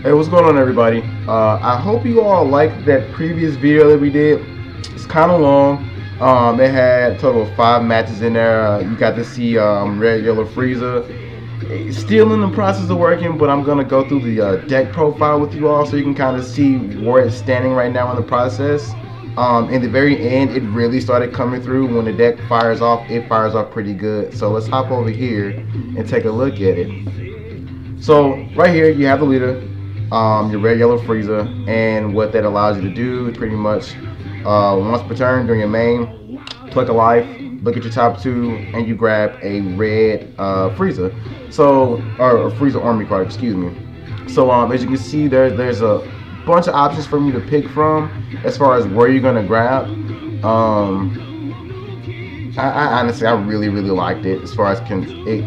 Hey, what's going on, everybody? I hope you all liked that previous video that we did. It's kind of long. It had a total of 5 matches in there. You got to see Red, Yellow, Frieza. It's still in the process of working, but I'm gonna go through the deck profile with you all so you can kind of see where it's standing right now in the process. In the very end, it really started coming through. When the deck fires off, it fires off pretty good. So let's hop over here and take a look at it. So right here, you have the leader. Your Red, Yellow, Frieza, and what that allows you to do is pretty much once per turn during your main, click a life, look at your top 2, and you grab a red Frieza. So, or a Frieza army card, excuse me. So as you can see, there's a bunch of options for you to pick from as far as where you're gonna grab. I honestly, I really liked it as far as it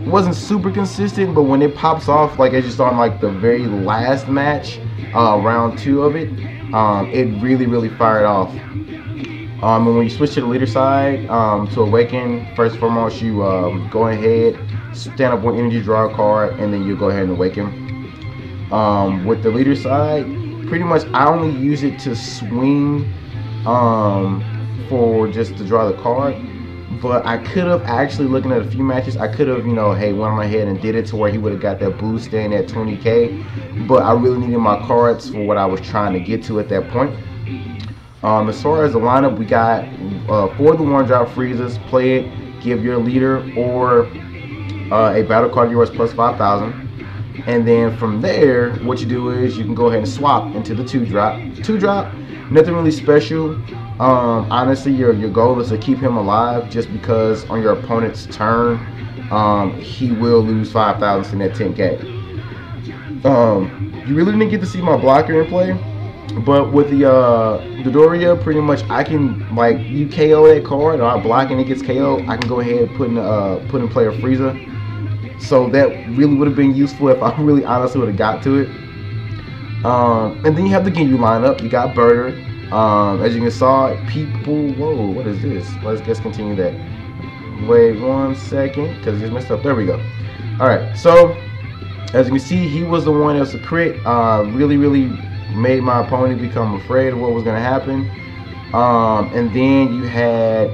wasn't super consistent, but when it pops off, like as you saw in like the very last match, round 2 of it, it really fired off. And when you switch to the leader side, to awaken, first and foremost, you go ahead, stand up 1 energy, draw a card, and then you go ahead and awaken. With the leader side, pretty much I only use it to swing, for just to draw the card. But I could have actually, looking at a few matches, I could have, hey, went on ahead and did it to where he would have got that boost in at 20k. But I really needed my cards for what I was trying to get to at that point. As far as the lineup, we got for the 1-drop Friezas, play it, give your leader or a battle card yours plus 5,000. And then from there, what you do is you can go ahead and swap into the 2-drop. 2-drop, nothing really special. Honestly, your goal is to keep him alive, just because on your opponent's turn, he will lose 5,000 in that 10k. You really didn't get to see my blocker in play, but with the Dodoria, pretty much I can, like, you KO that card, or I block and it gets KO, I can go ahead and put in play a Frieza. So that really would have been useful if I really honestly would have got to it. And then you have the Ginyu lineup. You got Burger. As you can see, people. Whoa, what is this? Let's continue that. Wait 1 second, because it's messed up. There we go. Alright, so as you can see, he was the one that was a crit. Really made my opponent become afraid of what was going to happen. And then you had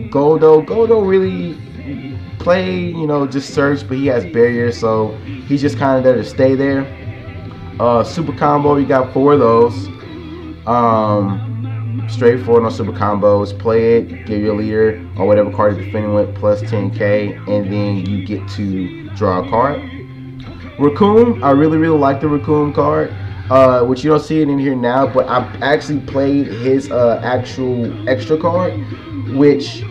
Goldo. Goldo really play, just search, but he has barriers, so he's just kind of there to stay there. Super combo, you got 4 of those. Straightforward on super combos. Play it, give your leader or whatever card you're defending with plus 10k, and then you get to draw a card. Raccoon, I really like the Raccoon card, which you don't see it in here now, but I actually played his actual extra card, which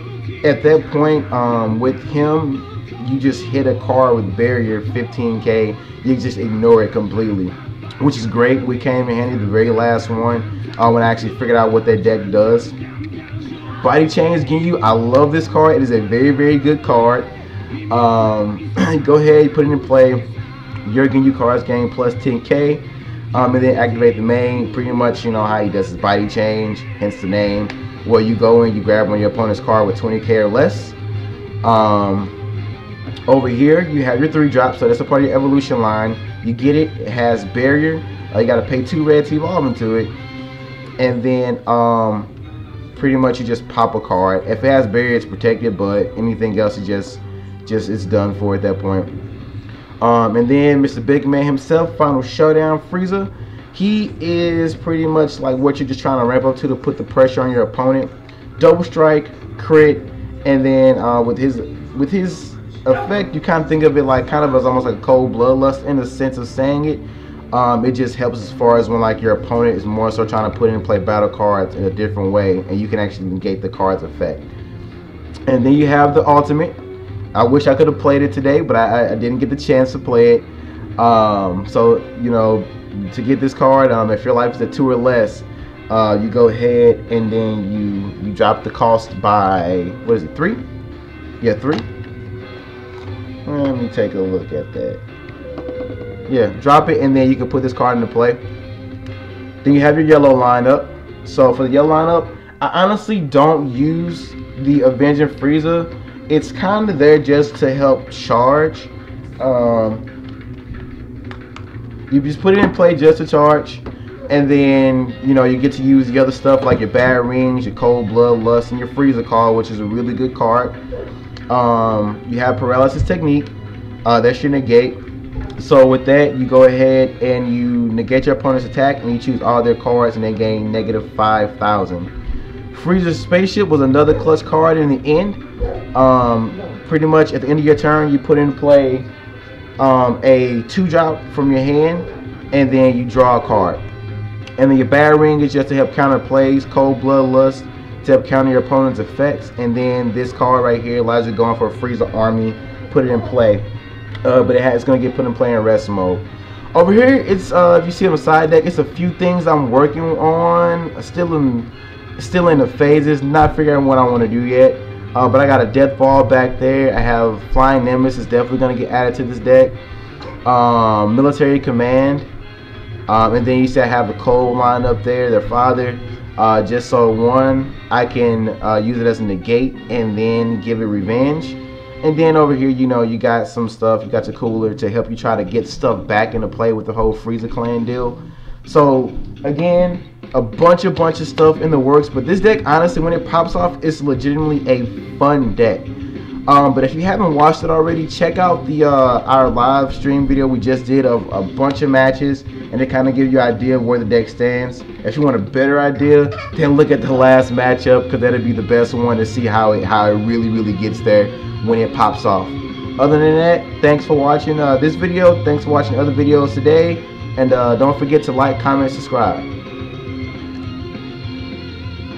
at that point, with him, you just hit a card with barrier 15k, you just ignore it completely, which is great. We came in handy the very last one when I actually figured out what that deck does. Body Change Ginyu, I love this card. It is a very good card. Go ahead, put it in play. Your Ginyu cards gain plus 10k, and then activate the main. Pretty much, how he does his Body Change, hence the name. Where you go in, you grab one of your opponent's card with 20k or less. Over here, you have your 3-drop, so that's a part of your evolution line. You get it, it has barrier. You got to pay 2 red to evolve into it. And then, pretty much you just pop a card. If it has barrier, it's protected, but anything else is just it's done for at that point. And then Mr. Big Man himself, Final Showdown Frieza. He is pretty much like what you're just trying to ramp up to put the pressure on your opponent. Double strike, crit, and then with his effect, you kind of think of it like kind of as almost like a cold bloodlust in the sense of saying it. It just helps as far as when like your opponent is more so trying to put in play battle cards in a different way, and you can actually negate the card's effect. And then you have the ultimate. I wish I could have played it today, but I didn't get the chance to play it. So to get this card, if your life is at 2 or less, you go ahead and then you drop the cost by, what is it, 3? Yeah, 3. Let me take a look at that. Yeah, drop it, and then you can put this card into play. Then you have your yellow lineup. So for the yellow lineup, I honestly don't use the Avenging Frieza. It's kind of there just to help charge. You just put it in play just to charge, and then you get to use the other stuff like your Bad Rings, your Cold Blood Lust, and your Frieza card, which is a really good card. You have Paralysis Technique. That's your negate. So with that, you go ahead and you negate your opponent's attack, and you choose all their cards, and they gain negative 5,000. Frieza's Spaceship was another clutch card in the end. Pretty much at the end of your turn, you put in play a 2-drop from your hand, and then you draw a card. And then your Bad Ring is just to help counter plays, Cold Blood Lust to help counter your opponent's effects, and then this card right here allows you to go on for a Frieza army, put it in play. But it's going to get put in play in rest mode. Over here, it's if you see on the side deck, it's a few things I'm working on. Still in the phases, not figuring what I want to do yet. But I got a Death Ball back there. I have Flying Nemesis, definitely going to get added to this deck. Military Command, and then you see I have the Cold line up there, their father. Just so one, I can use it as a negate and then give it revenge. And then over here, you got some stuff. You got your cooler to help you try to get stuff back into play with the whole Frieza clan deal. So again, a bunch of stuff in the works. But this deck, honestly, when it pops off, it's legitimately a fun deck. But if you haven't watched it already, check out the our live stream video we just did of a bunch of matches, and it kind of gives you an idea of where the deck stands. If you want a better idea, then look at the last matchup, because that'll be the best one to see how it really gets there when it pops off. Other than that, thanks for watching this video. Thanks for watching other videos today, and don't forget to like, comment, subscribe.